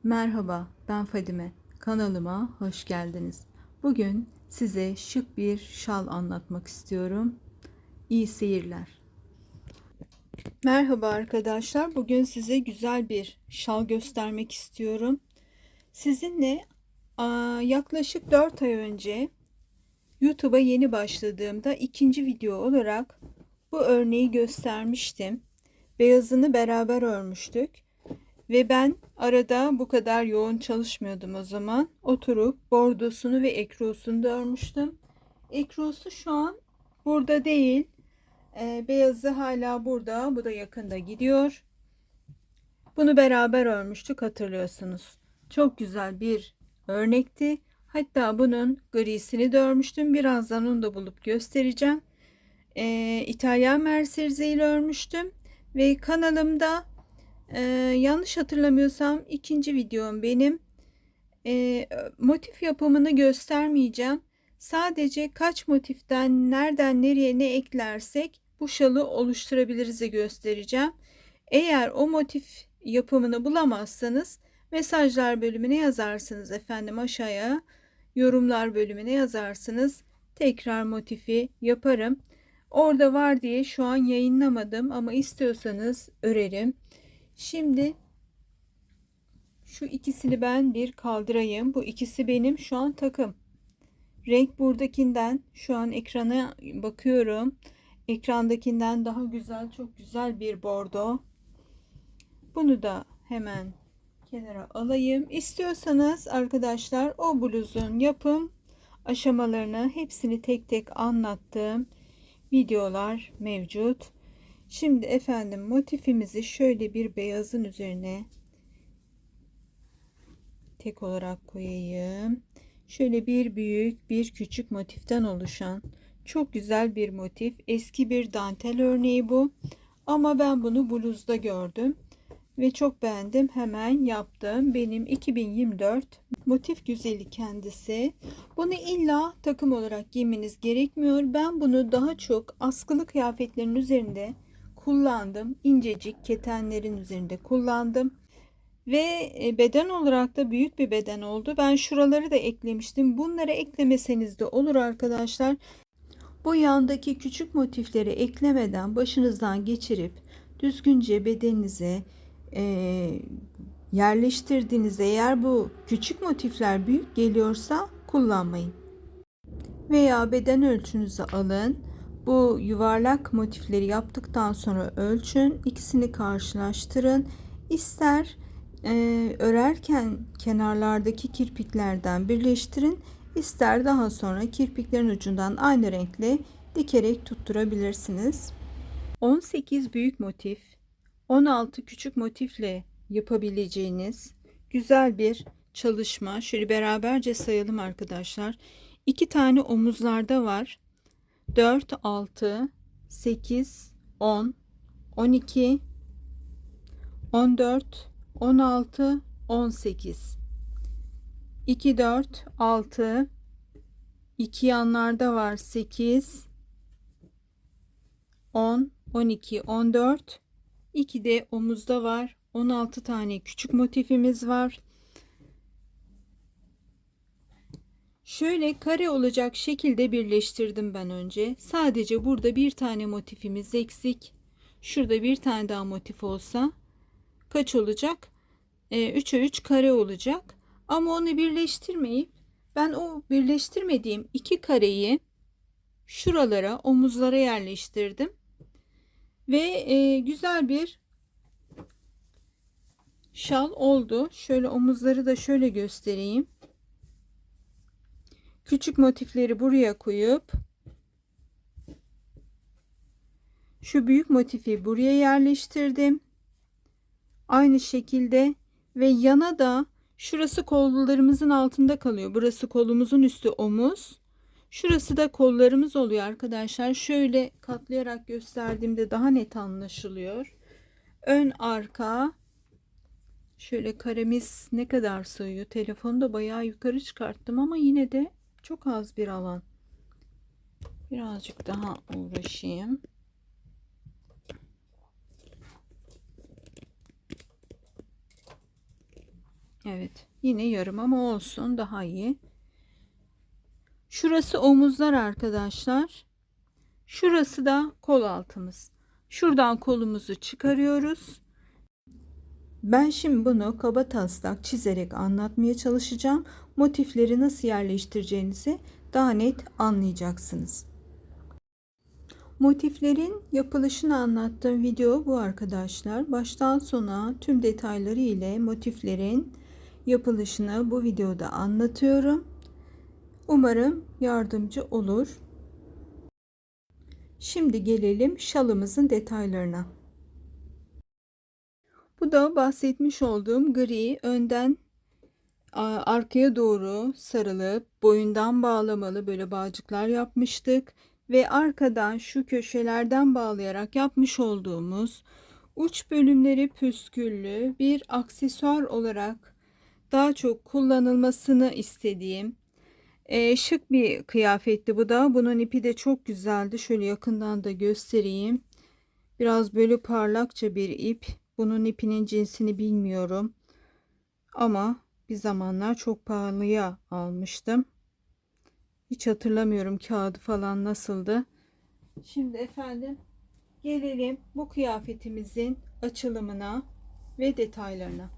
Merhaba, ben Fadime. Kanalıma hoş geldiniz. Bugün size şık bir şal anlatmak istiyorum. İyi seyirler. Merhaba arkadaşlar. Bugün size güzel bir şal göstermek istiyorum. Sizinle yaklaşık 4 ay önce YouTube'a yeni başladığımda ikinci video olarak bu örneği göstermiştim. Beyazını beraber örmüştük. Ve ben arada bu kadar yoğun çalışmıyordum o zaman. Oturup bordosunu ve ekrosunu da örmüştüm. Ekrosu şu an burada değil. Beyazı hala burada. Bu da yakında gidiyor. Bunu beraber örmüştük, hatırlıyorsunuz. Çok güzel bir örnekti. Hatta bunun grisini de örmüştüm. Birazdan onu da bulup göstereceğim. İtalyan merserize ile örmüştüm. Ve kanalımda yanlış hatırlamıyorsam ikinci videom benim. Motif yapımını göstermeyeceğim. Sadece kaç motiften nereden nereye ne eklersek bu şalı oluşturabiliriz göstereceğim. Eğer o motif yapımını bulamazsanız mesajlar bölümüne yazarsınız efendim, aşağıya yorumlar bölümüne yazarsınız. Tekrar motifi yaparım. Orada var diye şu an yayınlamadım ama istiyorsanız örerim. Şimdi şu ikisini ben bir kaldırayım. Bu ikisi benim şu an takım. Renk buradakinden, şu an ekrana bakıyorum. Ekrandakinden daha güzel, çok güzel bir bordo. Bunu da hemen kenara alayım. İstiyorsanız arkadaşlar o bluzun yapım aşamalarını hepsini tek tek anlattığım videolar mevcut. Şimdi efendim motifimizi şöyle bir beyazın üzerine tek olarak koyayım. Şöyle bir büyük bir küçük motiften oluşan çok güzel bir motif. Eski bir dantel örneği bu. Ama ben bunu bluzda gördüm ve çok beğendim. Hemen yaptım. Benim 2024 motif güzeli kendisi. Bunu illa takım olarak giymeniz gerekmiyor. Ben bunu daha çok askılı kıyafetlerin üzerinde kullandım. İncecik ketenlerin üzerinde kullandım. Ve beden olarak da büyük bir beden oldu. Ben şuraları da eklemiştim. Bunları eklemeseniz de olur arkadaşlar. Bu yandaki küçük motifleri eklemeden başınızdan geçirip düzgünce bedeninize yerleştirdiğinizde, eğer bu küçük motifler büyük geliyorsa kullanmayın. Veya beden ölçünüzü alın. Bu yuvarlak motifleri yaptıktan sonra ölçün. İkisini karşılaştırın. İster örerken kenarlardaki kirpiklerden birleştirin, ister daha sonra kirpiklerin ucundan aynı renkle dikerek tutturabilirsiniz. 18 büyük motif, 16 küçük motifle yapabileceğiniz güzel bir çalışma. Şöyle beraberce sayalım arkadaşlar. 2 tane omuzlarda var. 4, 6, 8, 10, 12, 14, 16, 18. 2, 4, 6. 2 yanlarda var. 8, 10, 12, 14. 2 de omuzda var. 16 tane küçük motifimiz var. Şöyle kare olacak şekilde birleştirdim ben önce. Sadece burada bir tane motifimiz eksik. Şurada bir tane daha motif olsa kaç olacak? 3'e 3 kare olacak. Ama onu birleştirmeyip ben o birleştirmediğim iki kareyi şuralara, omuzlara yerleştirdim. Ve güzel bir şal oldu. Şöyle omuzları da şöyle göstereyim. Küçük motifleri buraya koyup şu büyük motifi buraya yerleştirdim. Aynı şekilde ve yana da şurası kollarımızın altında kalıyor. Burası kolumuzun üstü omuz. Şurası da kollarımız oluyor arkadaşlar. Şöyle katlayarak gösterdiğimde daha net anlaşılıyor. Ön arka. Şöyle karemiz ne kadar sığıyor. Telefonu da bayağı yukarı çıkarttım ama yine de çok az bir alan. Birazcık daha uğraşayım. Evet, yine yarım ama olsun, daha iyi. Şurası omuzlar arkadaşlar. Şurası da kol altımız. Şuradan kolumuzu çıkarıyoruz. Ben şimdi bunu kabataslak çizerek anlatmaya çalışacağım. Motifleri nasıl yerleştireceğinizi daha net anlayacaksınız. Motiflerin yapılışını anlattığım video bu arkadaşlar. Baştan sona tüm detayları ile motiflerin yapılışını bu videoda anlatıyorum. Umarım yardımcı olur. Şimdi gelelim şalımızın detaylarına. Bu da bahsetmiş olduğum gri, önden arkaya doğru sarılıp boyundan bağlamalı böyle bağcıklar yapmıştık ve arkadan şu köşelerden bağlayarak yapmış olduğumuz uç bölümleri püsküllü bir aksesuar olarak daha çok kullanılmasını istediğim şık bir kıyafetti bu da. Bunun ipi de çok güzeldi. Şöyle yakından da göstereyim. Biraz böyle parlakça bir ip. Bunun ipinin cinsini bilmiyorum. Ama bir zamanlar çok pahalıya almıştım. Hiç hatırlamıyorum kağıdı falan nasıldı. Şimdi efendim gelelim bu kıyafetimizin açılımına ve detaylarına.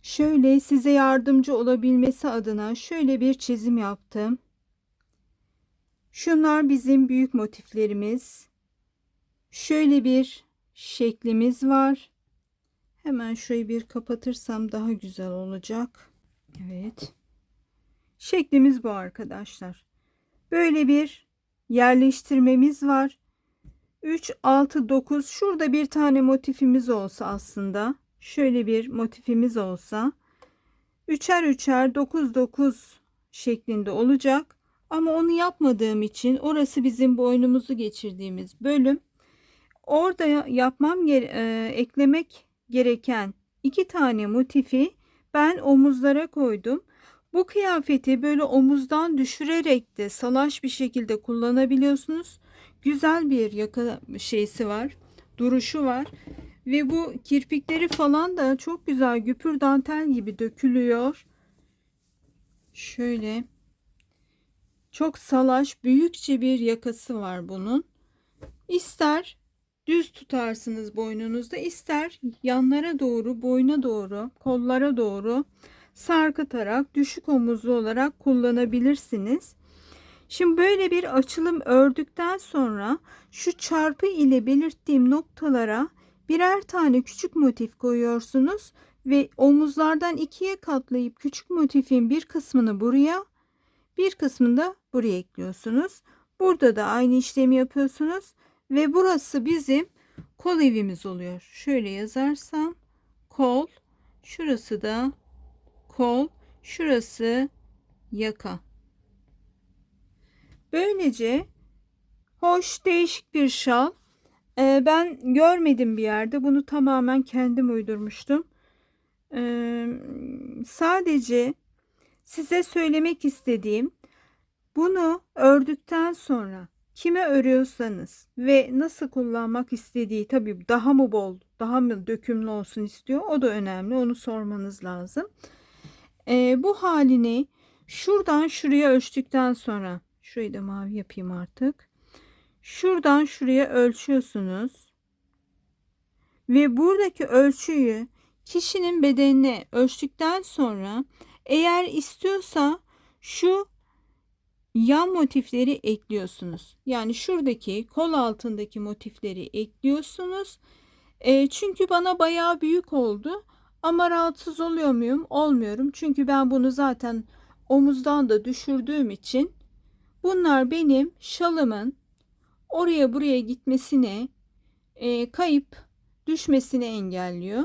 Şöyle size yardımcı olabilmesi adına şöyle bir çizim yaptım. Şunlar bizim büyük motiflerimiz. Şöyle bir şeklimiz var. Hemen şurayı bir kapatırsam daha güzel olacak. Evet. Şeklimiz bu arkadaşlar. Böyle bir yerleştirmemiz var. 3, 6, 9. Şurada bir tane motifimiz olsa aslında. Şöyle bir motifimiz olsa. Üçer üçer 9, 9 şeklinde olacak. Ama onu yapmadığım için orası bizim boynumuzu geçirdiğimiz bölüm. Orada eklemek gereken 2 tane motifi ben omuzlara koydum. Bu kıyafeti böyle omuzdan düşürerek de salaş bir şekilde kullanabiliyorsunuz. Güzel bir yaka şeysi var, duruşu var ve bu kirpikleri falan da çok güzel güpür dantel gibi dökülüyor. Şöyle çok salaş, büyükçe bir yakası var bunun. İster düz tutarsınız boynunuzda, ister yanlara doğru, boyuna doğru, kollara doğru sarkıtarak düşük omuzlu olarak kullanabilirsiniz. Şimdi böyle bir açılım ördükten sonra şu çarpı ile belirttiğim noktalara birer tane küçük motif koyuyorsunuz ve omuzlardan ikiye katlayıp küçük motifin bir kısmını buraya, bir kısmını da buraya ekliyorsunuz. Burada da aynı işlemi yapıyorsunuz ve burası bizim kol evimiz oluyor. Şöyle yazarsam kol, şurası da kol, şurası yaka. Böylece hoş, değişik bir şal. Ben görmedim bir yerde. Bunu tamamen kendim uydurmuştum. Sadece size söylemek istediğim, bunu ördükten sonra kime örüyorsanız ve nasıl kullanmak istediği, tabii daha mı bol, daha mı dökümlü olsun istiyor, o da önemli. Onu sormanız lazım. Bu halini şuradan şuraya ölçtükten sonra, şurayı da mavi yapayım artık. Şuradan şuraya ölçüyorsunuz ve buradaki ölçüyü kişinin bedenine ölçtükten sonra eğer istiyorsa şu yan motifleri ekliyorsunuz. Yani şuradaki kol altındaki motifleri ekliyorsunuz. Çünkü bana bayağı büyük oldu. Ama rahatsız oluyor muyum? Olmuyorum. Çünkü ben bunu zaten omuzdan da düşürdüğüm için bunlar benim şalımın oraya buraya gitmesine, kayıp düşmesini engelliyor.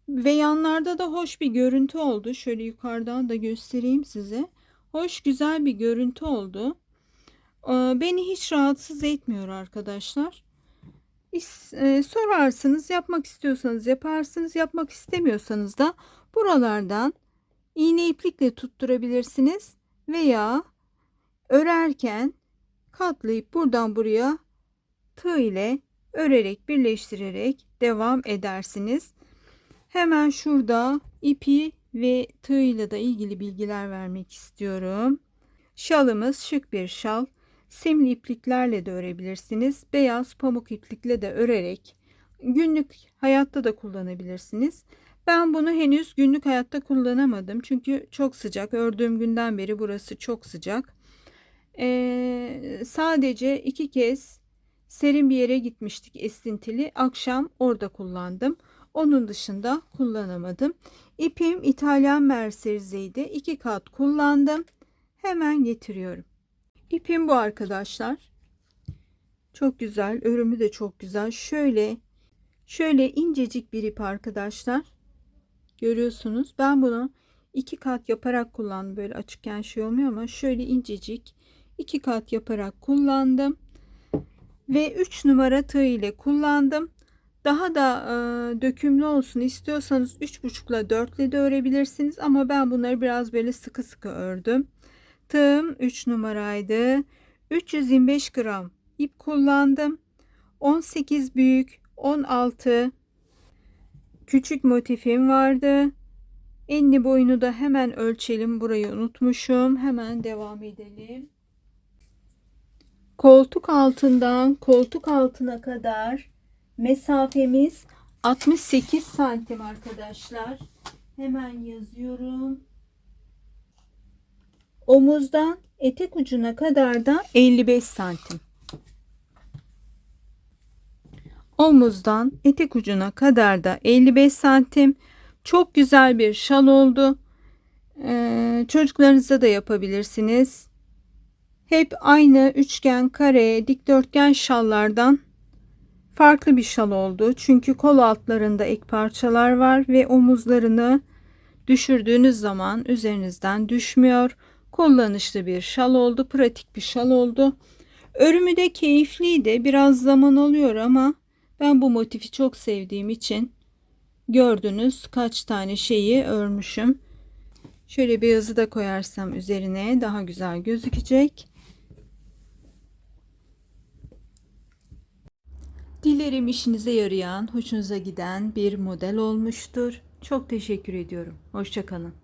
Ve yanlarda da hoş bir görüntü oldu. Şöyle yukarıdan da göstereyim size. Hoş, güzel bir görüntü oldu. Beni hiç rahatsız etmiyor arkadaşlar. Sorarsınız, yapmak istiyorsanız yaparsınız, yapmak istemiyorsanız da buralardan iğne iplikle tutturabilirsiniz veya örerken katlayıp buradan buraya tığ ile örerek birleştirerek devam edersiniz. Hemen şurada ipi ve tığıyla da ilgili bilgiler vermek istiyorum. Şalımız şık bir şal. Simli ipliklerle de örebilirsiniz. Beyaz pamuk iplikle de örerek günlük hayatta da kullanabilirsiniz. Ben bunu henüz günlük hayatta kullanamadım. Çünkü çok sıcak. Ördüğüm günden beri burası çok sıcak. Sadece 2 kez serin bir yere gitmiştik, esintili. Akşam orada kullandım. Onun dışında kullanamadım. İpim İtalyan mercerizeydi. 2 kat kullandım. Hemen getiriyorum. İpim bu arkadaşlar. Çok güzel. Örümü de çok güzel. Şöyle incecik bir ip arkadaşlar. Görüyorsunuz. Ben bunu 2 kat yaparak kullandım. Böyle açıkken şey olmuyor ama şöyle incecik 2 kat yaparak kullandım. Ve 3 numara tığ ile kullandım. Daha da dökümlü olsun istiyorsanız 3,5 ile 4 ile de örebilirsiniz. Ama ben bunları biraz böyle sıkı sıkı ördüm. Tığım 3 numaraydı. 325 gram ip kullandım. 18 büyük, 16 küçük motifim vardı. Enli boyunu da hemen ölçelim. Burayı unutmuşum. Hemen devam edelim. Koltuk altından koltuk altına kadar mesafemiz 68 santim arkadaşlar. Hemen yazıyorum. Omuzdan etek ucuna kadar da 55 santim. Omuzdan etek ucuna kadar da 55 santim. Çok güzel bir şal oldu. Çocuklarınıza da yapabilirsiniz. Hep aynı üçgen, kare, dikdörtgen şallardan farklı bir şal oldu. Çünkü kol altlarında ek parçalar var ve omuzlarını düşürdüğünüz zaman üzerinizden düşmüyor. Kullanışlı bir şal oldu. Pratik bir şal oldu. Örümü de keyifliydi. Biraz zaman alıyor ama ben bu motifi çok sevdiğim için gördünüz kaç tane şeyi örmüşüm. Şöyle beyazı da koyarsam üzerine daha güzel gözükecek. Dilerim işinize yarayan, hoşunuza giden bir model olmuştur. Çok teşekkür ediyorum. Hoşça kalın.